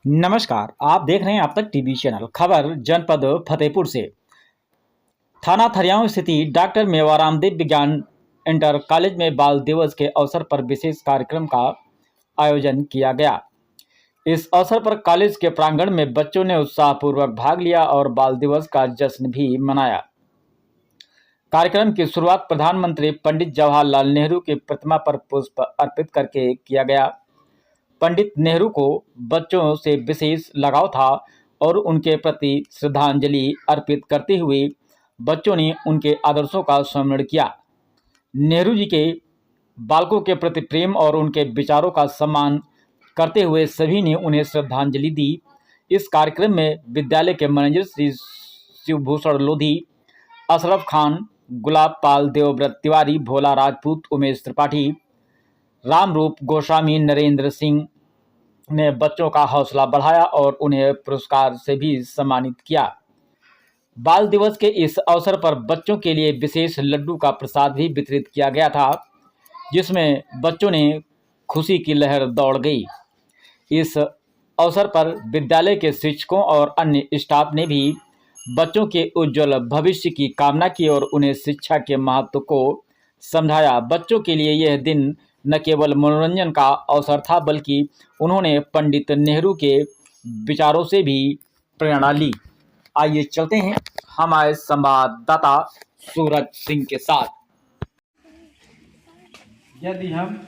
नमस्कार, आप देख रहे हैं अब तक टीवी चैनल। खबर जनपद फतेहपुर से। थाना थरियाओं स्थित डॉक्टर मेवाराम देव विज्ञान इंटर कॉलेज में बाल दिवस के अवसर पर विशेष कार्यक्रम का आयोजन किया गया। इस अवसर पर कॉलेज के प्रांगण में बच्चों ने उत्साहपूर्वक भाग लिया और बाल दिवस का जश्न भी मनाया। कार्यक्रम की शुरुआत प्रधानमंत्री पंडित जवाहरलाल नेहरू की प्रतिमा पर पुष्प अर्पित करके किया गया। पंडित नेहरू को बच्चों से विशेष लगाव था और उनके प्रति श्रद्धांजलि अर्पित करते हुए बच्चों ने उनके आदर्शों का स्मरण किया। नेहरू जी के बालकों के प्रति प्रेम और उनके विचारों का सम्मान करते हुए सभी ने उन्हें श्रद्धांजलि दी। इस कार्यक्रम में विद्यालय के मैनेजर श्री शिवभूषण लोधी, अशरफ खान, गुलाब पाल, देवव्रत तिवारी, भोला राजपूत, उमेश त्रिपाठी, रामरूप गोस्वामी, नरेंद्र सिंह ने बच्चों का हौसला बढ़ाया और उन्हें पुरस्कार से भी सम्मानित किया। बाल दिवस के इस अवसर पर बच्चों के लिए विशेष लड्डू का प्रसाद भी वितरित किया गया था, जिसमें बच्चों ने खुशी की लहर दौड़ गई। इस अवसर पर विद्यालय के शिक्षकों और अन्य स्टाफ ने भी बच्चों के उज्जवल भविष्य की कामना की और उन्हें शिक्षा के महत्व को समझाया। बच्चों के लिए यह दिन न केवल मनोरंजन का अवसर था, बल्कि उन्होंने पंडित नेहरू के विचारों से भी प्रेरणा ली। आइए चलते हैं हमारे संवाददाता सूरज सिंह के साथ। यदि हम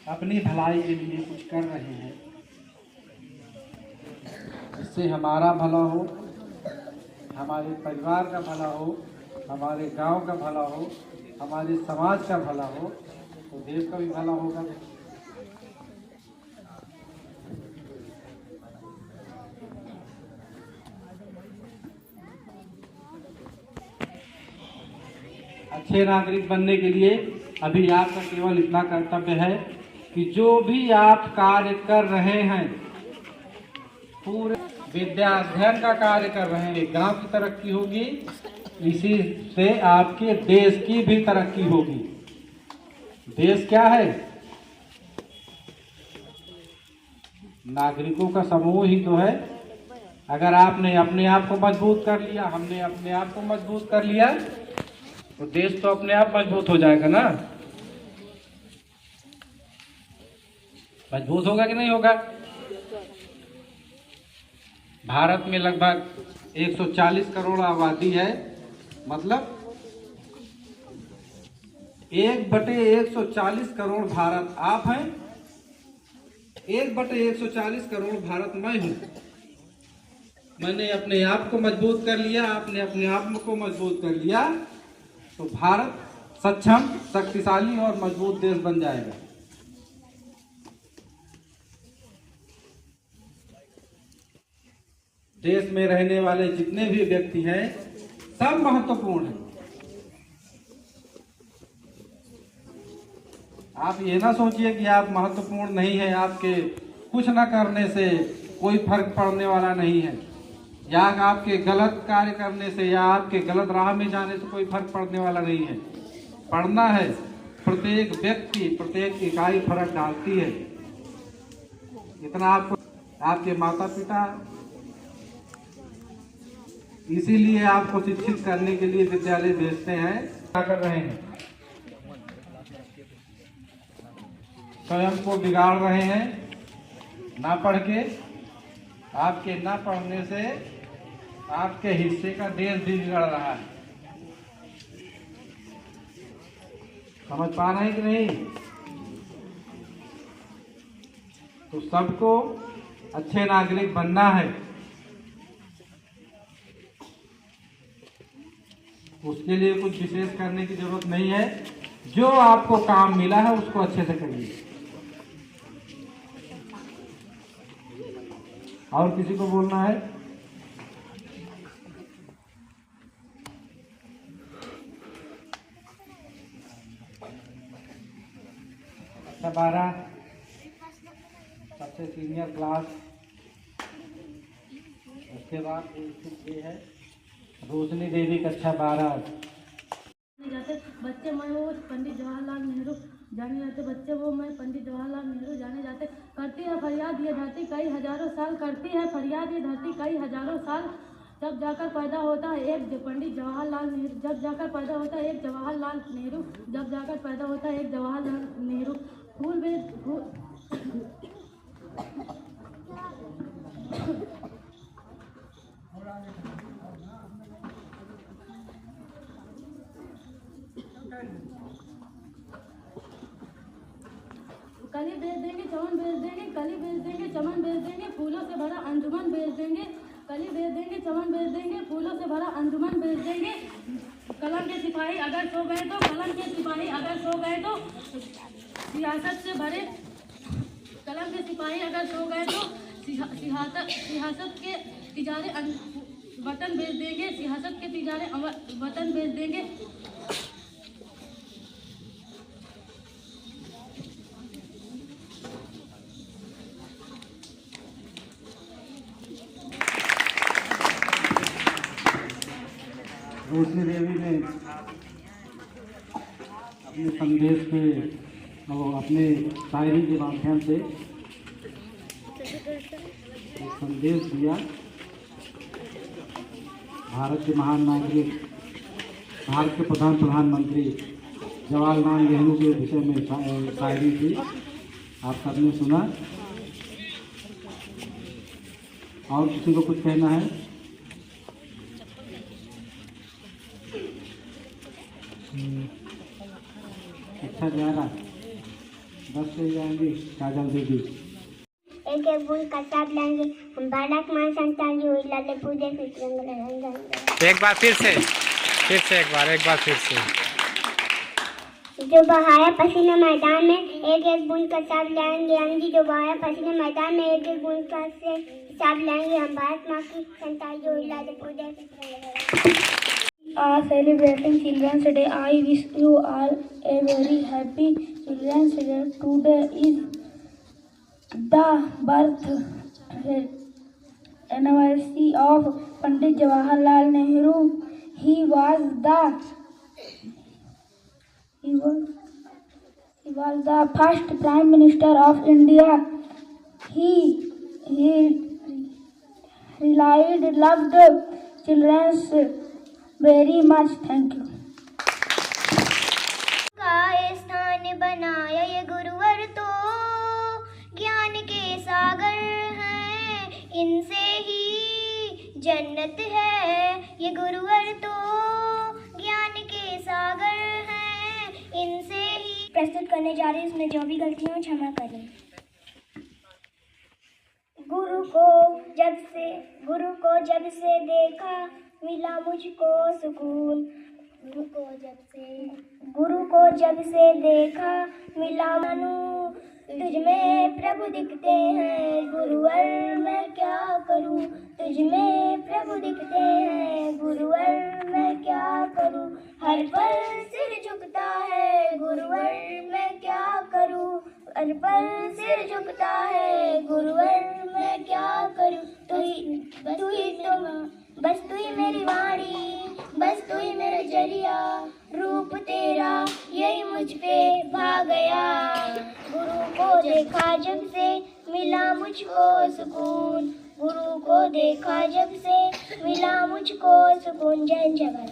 अपनी भलाई के लिए कुछ कर रहे हैं, इससे हमारा भला हो, हमारे परिवार का भला हो, हमारे गांव का भला हो, हमारे समाज का भला हो, तो देश का भी भला होगा। अच्छे नागरिक बनने के लिए अभी आपका केवल इतना कर्तव्य है कि जो भी आप कार्य कर रहे हैं, पूरे विद्या अध्ययन का कार्य कर रहे हैं, गांव की तरक्की होगी, इसी से आपके देश की भी तरक्की होगी। देश क्या है? नागरिकों का समूह ही तो है। अगर आपने अपने आप को मजबूत कर लिया, हमने अपने आप को मजबूत कर लिया, तो देश तो अपने आप मजबूत हो जाएगा ना। मजबूत होगा कि नहीं होगा? भारत में लगभग 140 करोड़ आबादी है, मतलब 1/140 करोड़ भारत आप हैं, 1/140 करोड़ भारत मैं हूं। मैंने अपने आप को मजबूत कर लिया, आपने अपने आप को मजबूत कर लिया, तो भारत सक्षम, शक्तिशाली और मजबूत देश बन जाएगा। देश में रहने वाले जितने भी व्यक्ति हैं, सब महत्वपूर्ण हैं। आप ये ना सोचिए कि आप महत्वपूर्ण नहीं है, आपके कुछ ना करने से कोई फर्क पड़ने वाला नहीं है, या आपके गलत कार्य करने से या आपके गलत राह में जाने से कोई फर्क पड़ने वाला नहीं है। पढ़ना है, प्रत्येक व्यक्ति, प्रत्येक इकाई फर्क डालती है। इतना आपको आपके माता पिता इसीलिए आपको शिक्षित करने के लिए विद्यालय भेजते हैं। क्या कर रहे हैं? स्वयं को बिगाड़ रहे हैं ना पढ़ के। आपके ना पढ़ने से आपके हिस्से का देश भी बिगड़ रहा है। समझ पा रहे हैं कि नहीं? तो सबको अच्छे नागरिक बनना है। उसके लिए कुछ विशेष करने की जरूरत नहीं है। जो आपको काम मिला है उसको अच्छे से करिए। और किसी को बोलना है? कक्षा 12 सबसे सीनियर क्लास। उसके बाद ये है रोशनी देवी, कक्षा 12। जाते बच्चे मैं वो पंडित जवाहरलाल नेहरू जाने जाते बच्चे वो मैं पंडित जवाहरलाल नेहरू जाने जाते। करती है फरियाद ये धरती कई हजारों साल, करती है फरियाद ये धरती कई हजारों साल। जब जाकर पैदा होता है एक पंडित जवाहरलाल नेहरू, जब जाकर पैदा होता है एक जवाहरलाल नेहरू, जब जाकर पैदा होता है एक जवाहरलाल नेहरू। फूल कली बेच देंगे, चमन बेच देंगे, कली बेच देंगे, चमन बेच देंगे, फूलों से भरा अंजुमन बेच देंगे। कली बेच देंगे, चमन बेच देंगे, फूलों से भरा अंजुमन बेच देंगे। कलम के सिपाही अगर सो गए तो, कलम के सिपाही अगर सो गए तो सियासत से भरे, कलम के सिपाही अगर सो गए तो सियासत के तिजारे वतन बेच देंगे, सियासत के तिजारे वतन बेच देंगे। रोशनी देवी ने अपने संदेश पे और अपने शायरी के माध्यम से एक संदेश दिया। भारत के महान नागरिक, भारत के प्रधानमंत्री जवाहरलाल नेहरू के विषय में शायरी थी, आप सबने सुना। और किसी को कुछ कहना है? अच्छा जा रहा, बस से जाएंगे काजल दीदी। एक एक बूंद का साथ लेंगे हम, बालक मान संतान जो लाले पूजे एक बार फिर से एक बार फिर से। जो बहाया पसीना मैदान में एक एक बूंद का साथ लेंगे हम जी, जो बहाया पसीना मैदान में एक एक बूंद का से साथ लेंगे हम, भारत माँ की संतान जो लाले पूजे are celebrating Children's Day. I wish you all a very happy Children's Day. Today is the birth anniversary of Pandit Jawaharlal Nehru. He was the first Prime Minister of India. He loved children's very much. Thank you. का स्थान बनाया ये गुरुवर तो ज्ञान के सागर हैं, इनसे ही जन्नत है। ये गुरुवर तो ज्ञान के सागर हैं, इनसे ही। प्रस्तुत करने जा रही हूँ, इसमें जो भी गलती हो क्षमा करें। गुरु को जब से देखा मिला मुझको सुकून। गुरु को जब से देखा मिला मनु, तुझ में प्रभु दिखते हैं गुरुवर मैं क्या करूं। तुझ में प्रभु दिखते हैं गुरुवर मैं क्या करूं। हर पल सिर झुकता है गुरुवर मैं क्या करूं। हर पल सिर झुकता है गुरुवर मैं क्या करूं। बस तू ही मेरी वाणी, बस तू ही मेरा जरिया, रूप तेरा यही मुझ पे भा गया। गुरु को देखा जब से मिला मुझको सुकून। गुरु को देखा जब से मिला मुझको सुकून। जय जवान।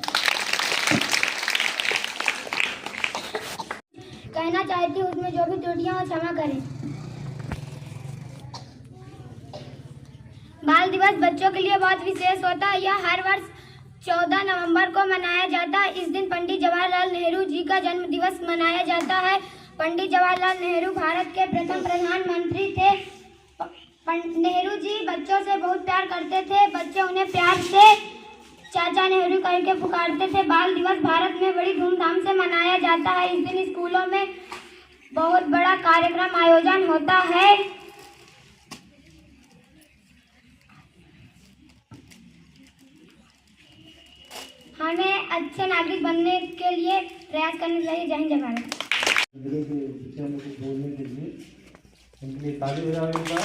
कहना चाहती हूँ उसमें जो भी त्रुटियां हो क्षमा करें। बाल दिवस बच्चों के लिए बहुत विशेष होता है। यह हर वर्ष 14 नवंबर को मनाया जाता है। इस दिन पंडित जवाहरलाल नेहरू जी का जन्म दिवस मनाया जाता है। पंडित जवाहरलाल नेहरू भारत के प्रथम प्रधानमंत्री थे। नेहरू जी बच्चों से बहुत प्यार करते थे। बच्चे उन्हें प्यार से चाचा नेहरू करके पुकारते थे। बाल दिवस भारत में बड़ी धूमधाम से मनाया जाता है। इस दिन स्कूलों में बहुत बड़ा कार्यक्रम आयोजन होता है। हमें अच्छे नागरिक बनने के लिए प्रयास करना चाहिए। जय हिंद जय भारत। बोलने के लिए उनके लिए ताली बजाएगा।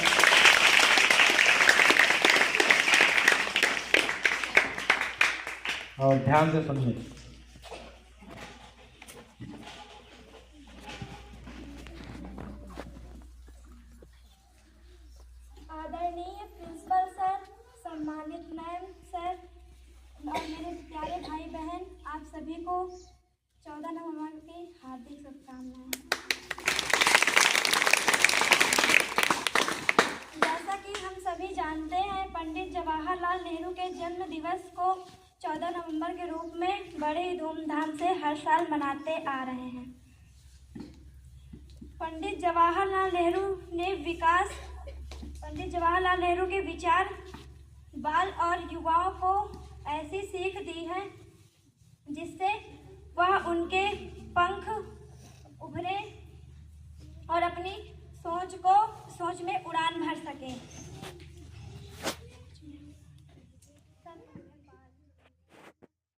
और ध्यान से सुनिए। हार्दिक शुभकामनाएं। जैसा कि हम सभी जानते हैं, पंडित जवाहरलाल नेहरू के जन्म दिवस को 14 नवंबर के रूप में बड़े ही धूमधाम से हर साल मनाते आ रहे हैं। पंडित जवाहरलाल नेहरू के विचार बाल और युवाओं को ऐसी सीख दी है